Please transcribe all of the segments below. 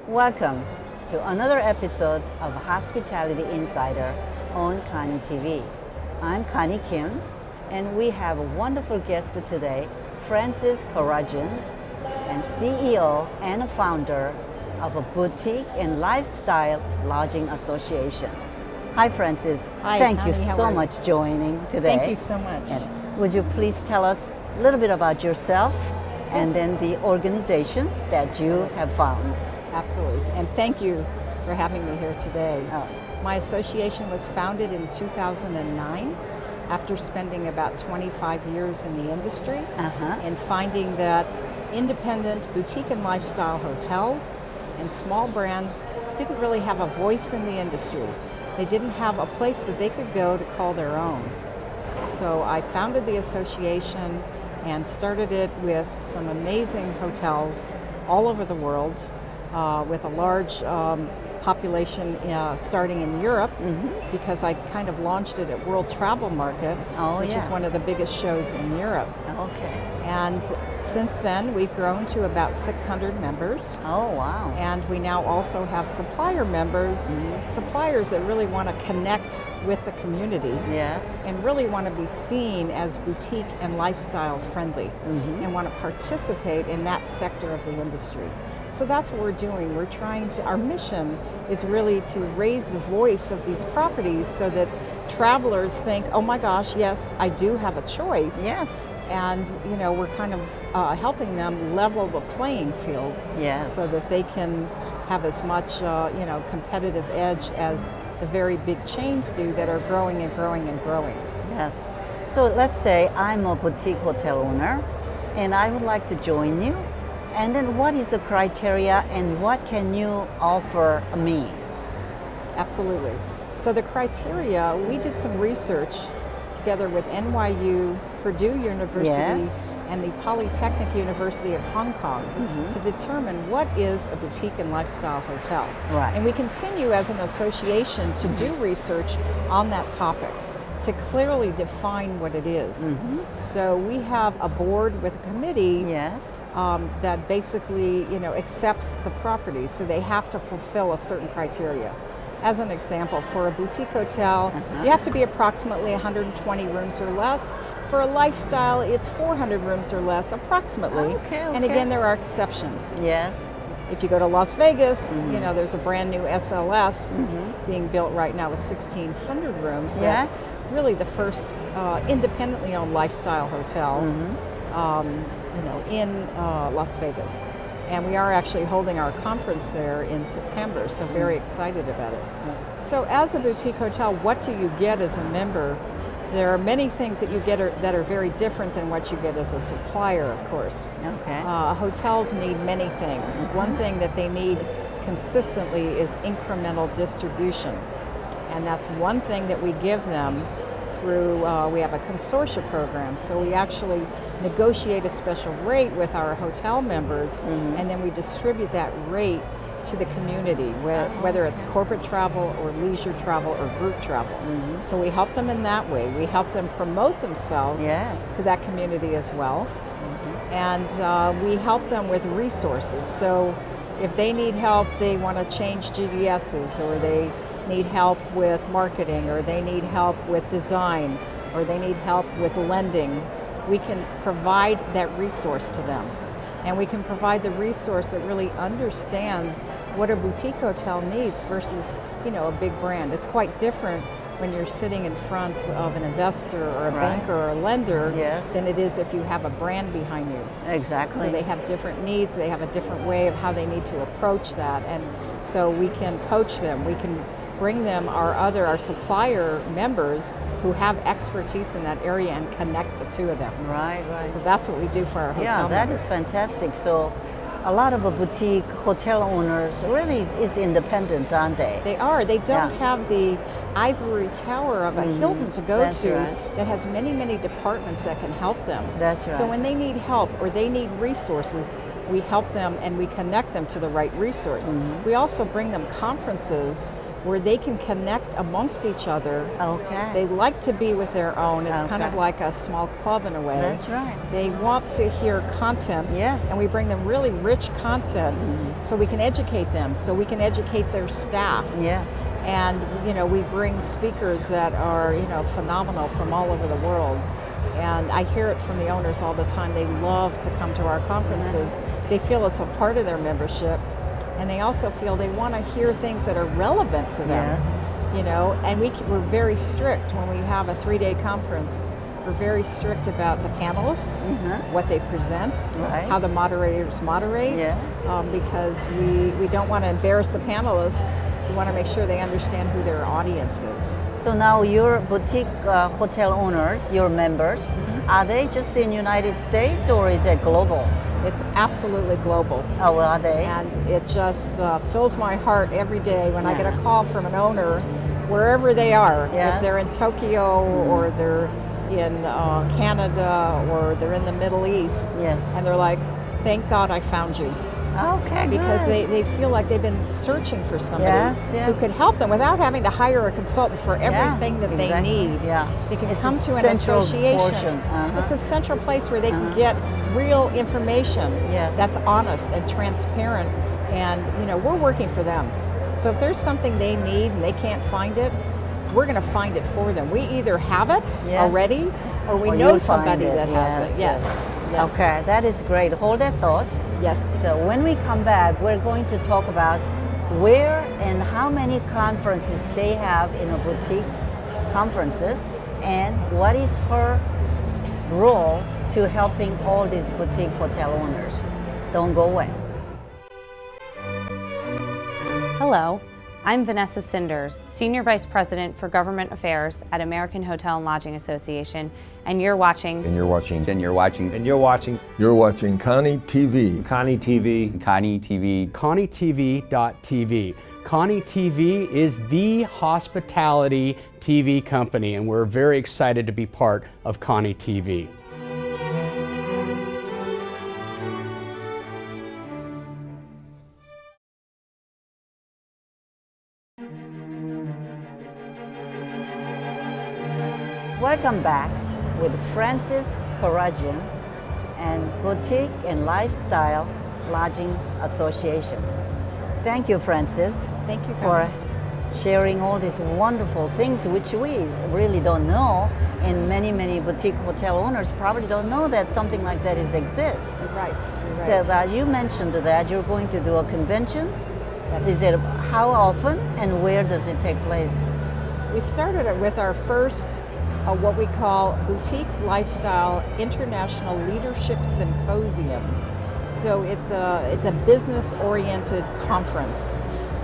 Welcome to another episode of Hospitality Insider on Koni TV. I'm Connie Kim, and we have a wonderful guest today, Francis Kiradjian, and CEO and founder of a boutique and lifestyle lodging association. Hi, Francis. Hi, Thank Connie, you so much joining today. Thank you so much. And would you please tell us a little bit about yourself and then the organization that you have found? Absolutely, and thank you for having me here today. My association was founded in 2009 after spending about 25 years in the industry and finding that independent boutique and lifestyle hotels and small brands didn't really have a voice in the industry. They didn't have a place that they could go to call their own. So I founded the association and started it with some amazing hotels all over the world, with a large population starting in Europe, because I kind of launched it at World Travel Market, which is one of the biggest shows in Europe. And since then, we've grown to about 600 members. Oh, wow. And we now also have supplier members, suppliers that really want to connect with the community and really want to be seen as boutique and lifestyle friendly and want to participate in that sector of the industry. So that's what we're doing. We're trying to, our mission is really to raise the voice of these properties so that travelers think, oh my gosh, yes, I do have a choice. And you know, we're kind of helping them level the playing field so that they can have as much you know, competitive edge as the very big chains do that are growing and growing and growing. So let's say I'm a boutique hotel owner and I would like to join you. And then what is the criteria and what can you offer me? Absolutely. So the criteria, we did some research together with NYU, Purdue University, and the Polytechnic University of Hong Kong to determine what is a boutique and lifestyle hotel. And we continue as an association to do research on that topic to clearly define what it is. So we have a board with a committee that basically, you know, accepts the properties, so they have to fulfill a certain criteria. As an example, for a boutique hotel, you have to be approximately 120 rooms or less. For a lifestyle, it's 400 rooms or less, approximately. And again, there are exceptions. If you go to Las Vegas, you know, there's a brand new SLS being built right now with 1,600 rooms. That's really the first independently owned lifestyle hotel, you know, in Las Vegas. And we are actually holding our conference there in September, so very excited about it. So as a boutique hotel, what do you get as a member? There are many things that you get that are very different than what you get as a supplier, of course. Hotels need many things. One thing that they need consistently is incremental distribution. And that's one thing that we give them through, we have a consortia program, so we actually negotiate a special rate with our hotel members, and then we distribute that rate to the community, whether it's corporate travel or leisure travel or group travel. So we help them in that way. We help them promote themselves to that community as well. And we help them with resources. So if they need help, they want to change GDSs, or they need help with marketing, or they need help with design, or they need help with lending, we can provide that resource to them. And we can provide the resource that really understands what a boutique hotel needs versus, you know, a big brand. It's quite different when you're sitting in front of an investor or a banker or a lender than it is if you have a brand behind you. So they have different needs, they have a different way of how they need to approach that, and so we can coach them. We can bring them our supplier members who have expertise in that area and connect the two of them. So that's what we do for our hotel members. That is fantastic. So a lot of boutique hotel owners really is independent, aren't they? They are. They don't have the ivory tower of a Hilton to go to that has many, many departments that can help them. So when they need help or they need resources, we help them and we connect them to the right resource. We also bring them conferences where they can connect amongst each other. Okay. They like to be with their own. It's kind of like a small club in a way. That's right. They want to hear content, and we bring them really rich content so we can educate them, so we can educate their staff. Yeah. And we bring speakers that are phenomenal from all over the world. And I hear it from the owners all the time. They love to come to our conferences. They feel it's a part of their membership. And they also feel they want to hear things that are relevant to them. And we're very strict when we have a 3-day conference. We're very strict about the panelists, what they present, how the moderators moderate, because we don't want to embarrass the panelists. We want to make sure they understand who their audience is. So now your boutique hotel owners, your members, are they just in United States or is it global? It's absolutely global. Oh, well, are they? And it just fills my heart every day when I get a call from an owner, wherever they are. If they're in Tokyo or they're in Canada or they're in the Middle East. And they're like, thank God I found you. Okay, because good. they feel like they've been searching for somebody who could help them without having to hire a consultant for everything that they need. They can come to an association. It's a central place where they can get real information that's honest and transparent, and we're working for them. So if there's something they need and they can't find it, we're going to find it for them. We either have it already or we know somebody that has it. Yes. Okay, that is great. Hold that thought. Yes. So when we come back, we're going to talk about where and how many conferences they have in a boutique conferences and what is her role to helping all these boutique hotel owners. Don't go away. Hello, I'm Vanessa Cinders, Senior Vice President for Government Affairs at American Hotel and Lodging Association, and you're watching. And you're watching. And you're watching. And you're watching. You're watching Koni TV. Koni TV. Koni TV. KoniTV.tv. Koni TV is the hospitality TV company, and we're very excited to be part of Koni TV. Welcome back with Francis Kiradjian and Boutique and Lifestyle Lodging Association. Thank you, Francis. Thank you for sharing all these wonderful things which we really don't know, and many boutique hotel owners probably don't know that something like that exists. Right. So that you mentioned that you're going to do a conventions. Is it how often and where does it take place? We started it with our first what we call Boutique Lifestyle International Leadership Symposium. So it's a business-oriented conference.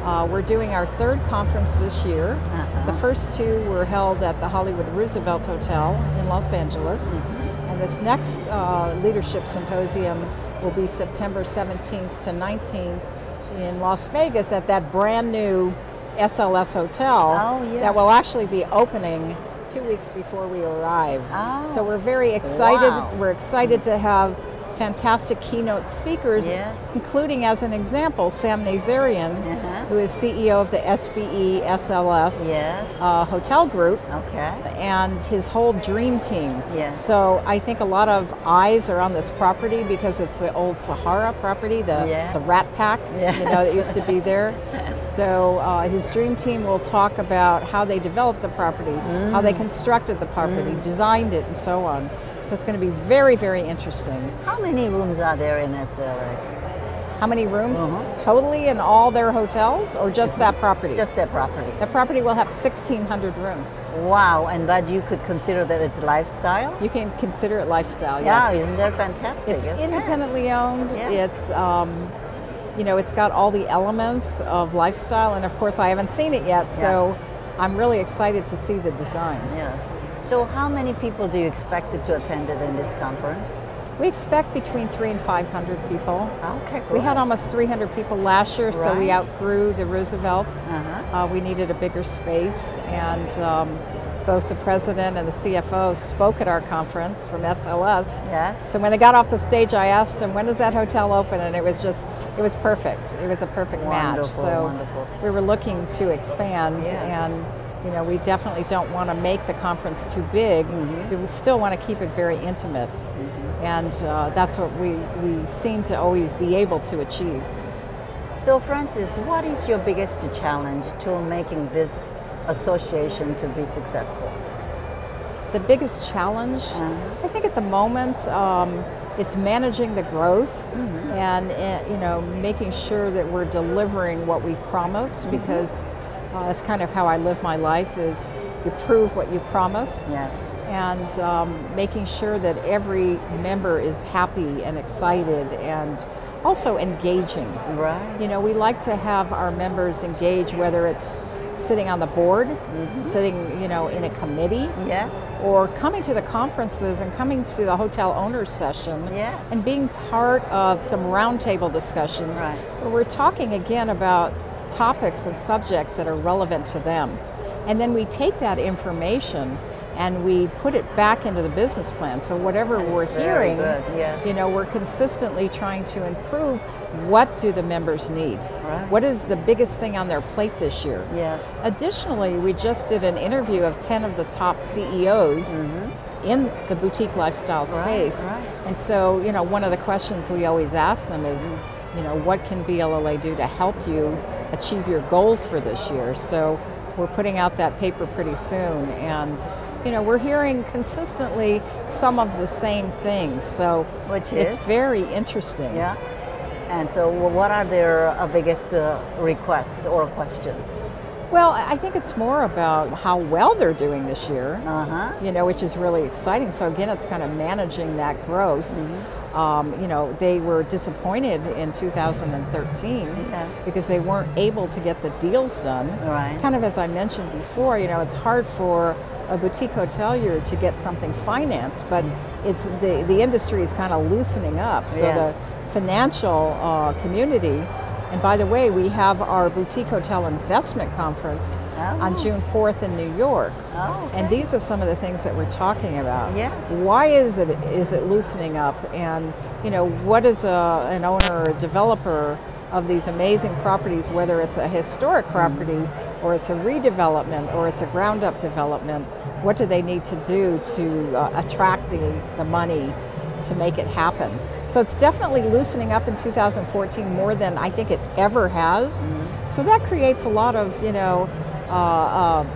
We're doing our third conference this year. The first two were held at the Hollywood Roosevelt Hotel in Los Angeles. And this next Leadership Symposium will be September 17th to 19th in Las Vegas at that brand new SLS Hotel that will actually be opening 2 weeks before we arrive. So we're very excited. We're excited to have fantastic keynote speakers, including, as an example, Sam Nazarian, who is CEO of the SBE SLS hotel group, and his whole dream team. So I think a lot of eyes are on this property because it's the old Sahara property, the Rat Pack, that used to be there. So his dream team will talk about how they developed the property, how they constructed the property, designed it, and so on. So it's going to be very, very interesting. How many rooms are there in SLS? How many rooms totally in all their hotels, or just that property? Just that property. That property will have 1,600 rooms. Wow, and but you could consider that it's lifestyle? You can consider it lifestyle, yes. Yeah, isn't that fantastic? It's independently owned. It's, it's got all the elements of lifestyle, and of course I haven't seen it yet, so I'm really excited to see the design. So how many people do you expect to attend in this conference? We expect between 300 and 500 people. Okay, great. We had almost 300 people last year, so we outgrew the Roosevelt. We needed a bigger space, and both the president and the CFO spoke at our conference from SLS. Yes. So when they got off the stage, I asked them, when does that hotel open? And it was perfect. It was a perfect match. So wonderful. we were looking to expand, Yes. and we definitely don't want to make the conference too big. We still want to keep it very intimate. And that's what we seem to always be able to achieve. So Francis, what is your biggest challenge to making this association to be successful? The biggest challenge, I think at the moment, it's managing the growth and making sure that we're delivering what we promise, because that's kind of how I live my life, is you prove what you promise. Yes. And making sure that every member is happy and excited and also engaging. Right. We like to have our members engage, whether it's sitting on the board, sitting, in a committee, Yes. or coming to the conferences and coming to the hotel owners session, Yes. and being part of some roundtable discussions Right. where we're talking again about topics and subjects that are relevant to them. And then we take that information and we put it back into the business plan. So whatever we're very hearing, good, yes. we're consistently trying to improve. What do the members need? Right. What is the biggest thing on their plate this year? Yes. Additionally, we just did an interview of 10 of the top CEOs in the boutique lifestyle space. right. And so, one of the questions we always ask them is, what can BLLA do to help you achieve your goals for this year? So we're putting out that paper pretty soon, and we're hearing consistently some of the same things. So Which it's is? very interesting. Yeah. And so what are their biggest requests or questions? Well, I think it's more about how well they're doing this year, which is really exciting. So again, it's kind of managing that growth. They were disappointed in 2013 because they weren't able to get the deals done. Right. Kind of as I mentioned before, it's hard for a boutique hotelier to get something financed, but it's the industry is kind of loosening up. So Yes. the financial community. And by the way, we have our Boutique Hotel Investment Conference on June 4th in New York. Oh, okay. And these are some of the things that we're talking about. Yes. Why is it loosening up? And what is an owner or a developer of these amazing properties, whether it's a historic property or it's a redevelopment or it's a ground up development, what do they need to do to attract the money to make it happen? So it's definitely loosening up in 2014 more than I think it ever has. So that creates a lot of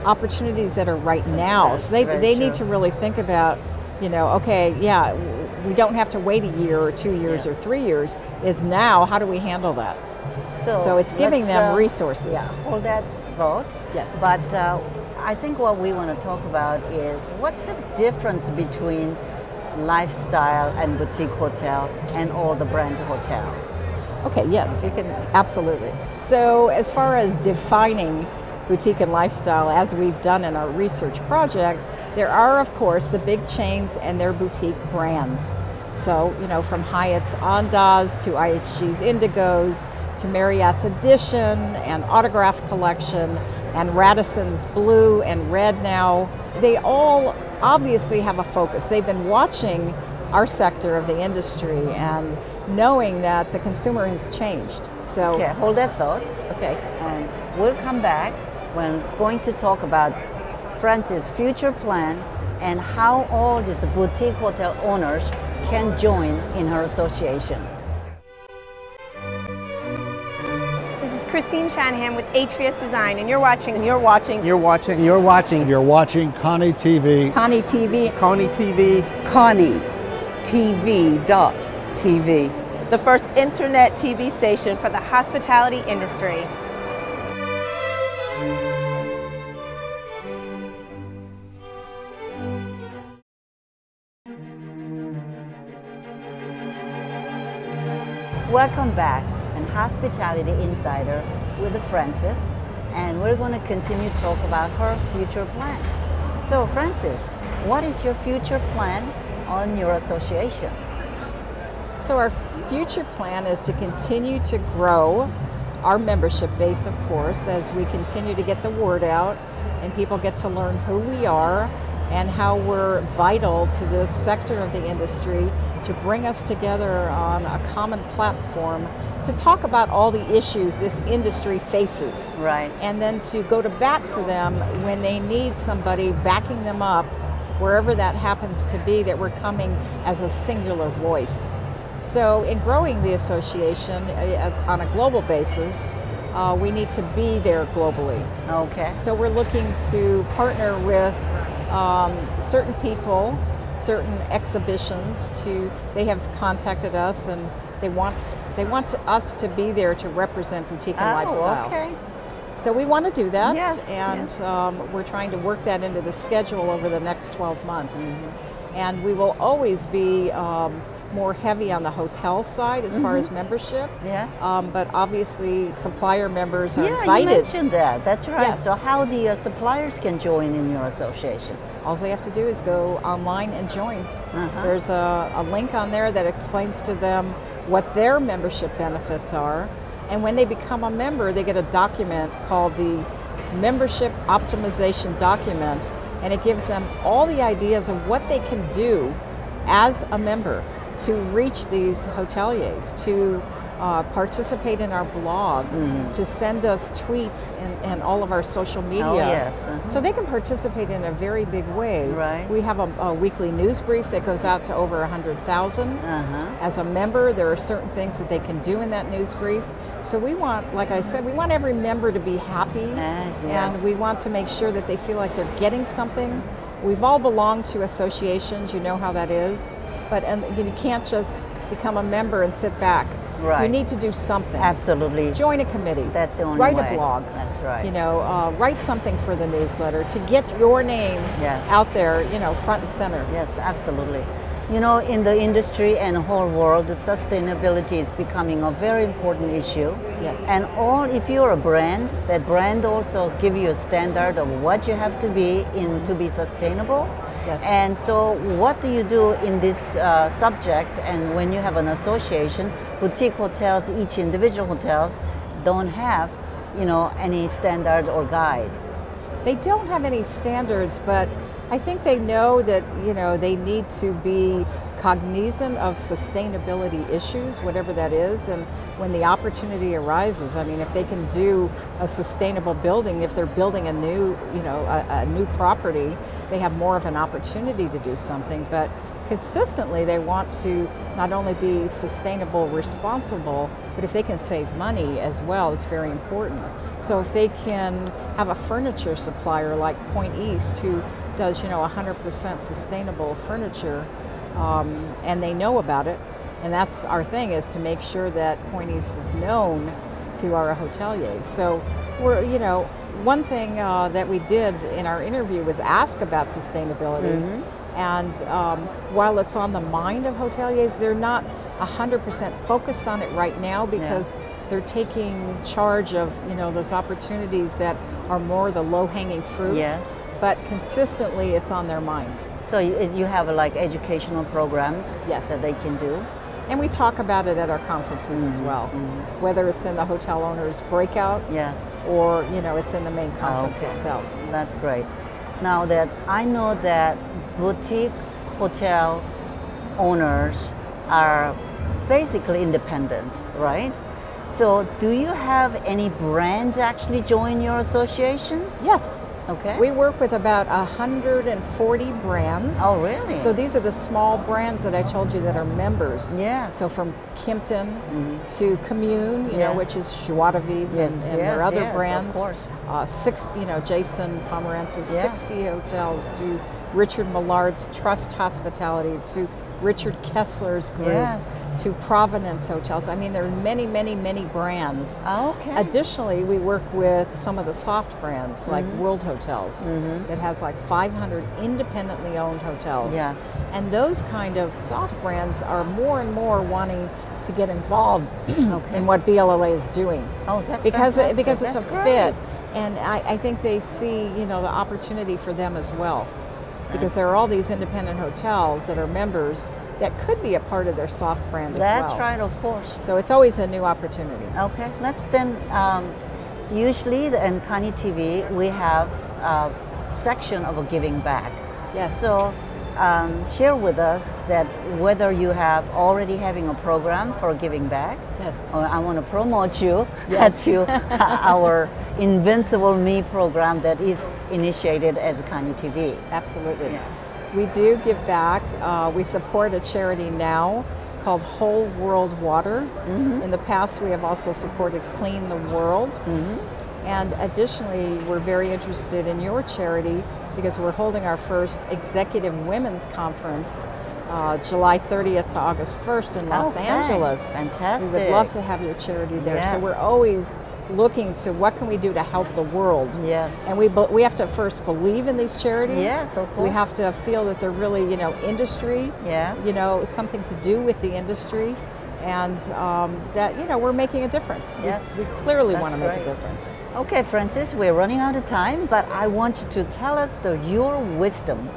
opportunities that are right now. That's so they very need true. to really think about, okay, yeah, we don't have to wait a year or 2 years or 3 years. It's now, how do we handle that? So it's giving them resources. Yeah, hold that thought. Yes. But I think what we want to talk about is what's the difference between lifestyle and boutique hotel and all the brand hotel? Okay, yes, we can, absolutely. So as far as defining boutique and lifestyle, as we've done in our research project, there are, of course, the big chains and their boutique brands. So, from Hyatt's Andaz to IHG's Indigos to Marriott's Edition and Autograph Collection and Radisson's Blue and Red now, they all obviously have a focus. They've been watching our sector of the industry and knowing that the consumer has changed. So, Okay, hold that thought. okay. And we'll come back when going to talk about Francis' future plan and how all these boutique hotel owners can join in her association. This is Christine Shanahan with HVS Design, and you're watching Koni TV. Koni TV. Koni TV. Koni TV.tv. the first internet TV station for the hospitality industry. Welcome back on Hospitality Insider with Francis, and we're going to continue to talk about her future plan. So Francis, what is your future plan on your association? So our future plan is to continue to grow our membership base, of course, as we continue to get the word out and people get to learn who we are and how we're vital to this sector of the industry, to bring us together on a common platform to talk about all the issues this industry faces. Right. And then to go to bat for them when they need somebody backing them up, wherever that happens to be, that we're coming as a singular voice. So in growing the association on a global basis, we need to be there globally. Okay. So we're looking to partner with certain people, certain exhibitions. They have contacted us, and they want us to be there to represent boutique and lifestyle. Okay. So we want to do that, Yes, and yes. We're trying to work that into the schedule over the next 12 months. And we will always be more heavy on the hotel side as far as membership. Yeah. But obviously supplier members are Yeah, invited. you mentioned that. That's right. Yes. So how the suppliers can join in your association? All they have to do is go online and join. There's a link on there that explains to them what their membership benefits are. And when they become a member, they get a document called the Membership Optimization Document, and it gives them all the ideas of what they can do as a member to reach these hoteliers, to participate in our blog, to send us tweets and all of our social media. Oh, yes. So they can participate in a very big way. Right. We have a weekly news brief that goes out to over 100,000. As a member, there are certain things that they can do in that news brief. So we want, like I said, we want every member to be happy, Yes. and we want to make sure that they feel like they're getting something. We've all belonged to associations, you know how that is, but you can't just become a member and sit back. Right. We need to do something. Absolutely. Join a committee. That's the only Write way. a blog. That's right. You know, write something for the newsletter to get your name Yes. out there, you know, front and center. Yes, absolutely. You know, in the industry and the whole world, sustainability is becoming a very important issue. Yes. And if you're a brand, that brand also give you a standard of what you have to be in to be sustainable. Yes. And so what do you do in this subject? And when you have an association, boutique hotels, each individual hotels don't have, you know, any standard or guides. They don't have any standards, but I think they know that, you know, they need to be cognizant of sustainability issues, whatever that is, and when the opportunity arises, I mean, if they can do a sustainable building, if they're building a new, you know, a new property, they have more of an opportunity to do something, but consistently they want to not only be sustainable, responsible, but if they can save money as well, it's very important. So if they can have a furniture supplier like Point East who does, you know, 100% sustainable furniture, and they know about it, and that's our thing, is to make sure that Point East is known to our hoteliers. So we're, you know, one thing that we did in our interview was ask about sustainability. And while it's on the mind of hoteliers, they're not 100% focused on it right now because they're taking charge of, you know, those opportunities that are more the low-hanging fruit. Yes. But consistently, it's on their mind. So you have like educational programs Yes. that they can do? And we talk about it at our conferences as well, whether it's in the hotel owners breakout Yes. or, you know, it's in the main conference Okay. itself. That's great. Now that I know that boutique hotel owners are basically independent, right? So do you have any brands actually join your association? Yes. Okay. We work with about 140 brands. Oh, really? So these are the small brands that I told you that are members. Yes. So from Kimpton to Commune, you know, Yes. which is Joie de Vivre, Yes, and yes, their other yes, of brands. course. You know, Jason Pomerantz's Yeah. 60 hotels, to Richard Millard's Trust Hospitality, to Richard Kessler's group, Yes. to Provenance Hotels. I mean, there are many, many, many brands. Okay. Additionally, we work with some of the soft brands like World Hotels that has like 500 independently owned hotels. Yes. And those kind of soft brands are more and more wanting to get involved in what BLLA is doing. Oh, that's because fantastic. it's That's a great. fit. And I think they see, you know, the opportunity for them as well. Because there are all these independent hotels that are members that could be a part of their soft brand as well. That's right, of course. So it's always a new opportunity. Okay, let's then, usually in Koni TV, we have section of giving back. Yes. So share with us that whether you have already having a program for giving back. Yes. Or I want to promote you Yes. to our Invincible Me program that is initiated as Koni TV. Absolutely. Yeah. We do give back. We support a charity now called Whole World Water. In the past, we have also supported Clean the World. And additionally, we're very interested in your charity because we're holding our first Executive Women's Conference July 30th to August 1st in Los Angeles. Fantastic. We would love to have your charity there. Yes. So we're always looking to what can we do to help the world. Yes. And we have to first believe in these charities. Yes, of course. We have to feel that they're really, industry. Yes. Something to do with the industry. And that, we're making a difference. Yes. We clearly That's want to make great. a difference. Okay, Francis, we're running out of time, but I want you to tell us your wisdom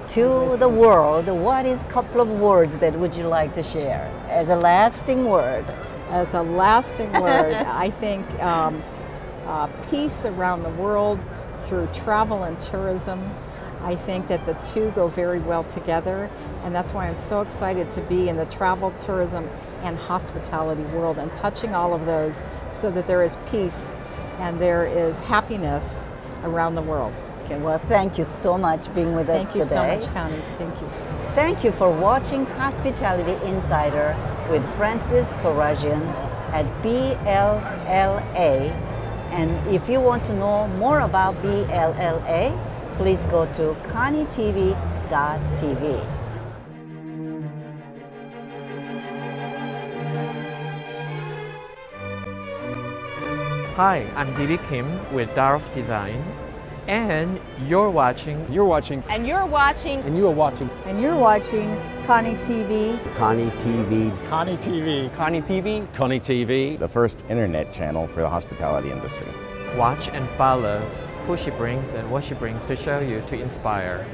to the world. What is a couple of words that would you like to share as a lasting word? As a lasting word, I think peace around the world through travel and tourism. I think that the two go very well together, and that's why I'm so excited to be in the travel, tourism, and hospitality world and touching all of those so that there is peace and there is happiness around the world. Okay, well, thank you so much being with us Thank you today. so much, Koni. Thank you. Thank you for watching Hospitality Insider with Francis Kiradjian at BLLA. And if you want to know more about BLLA, please go to konitv.tv. Hi, I'm David Kim with Darf Design, and you're watching. And you're watching. And you are watching Koni TV. Koni TV. Koni TV. Koni TV. Koni TV, The first internet channel for the hospitality industry. Watch and follow who she brings and what she brings to show you to inspire.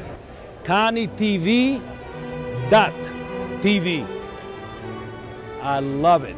KoniTV.tv. I love it.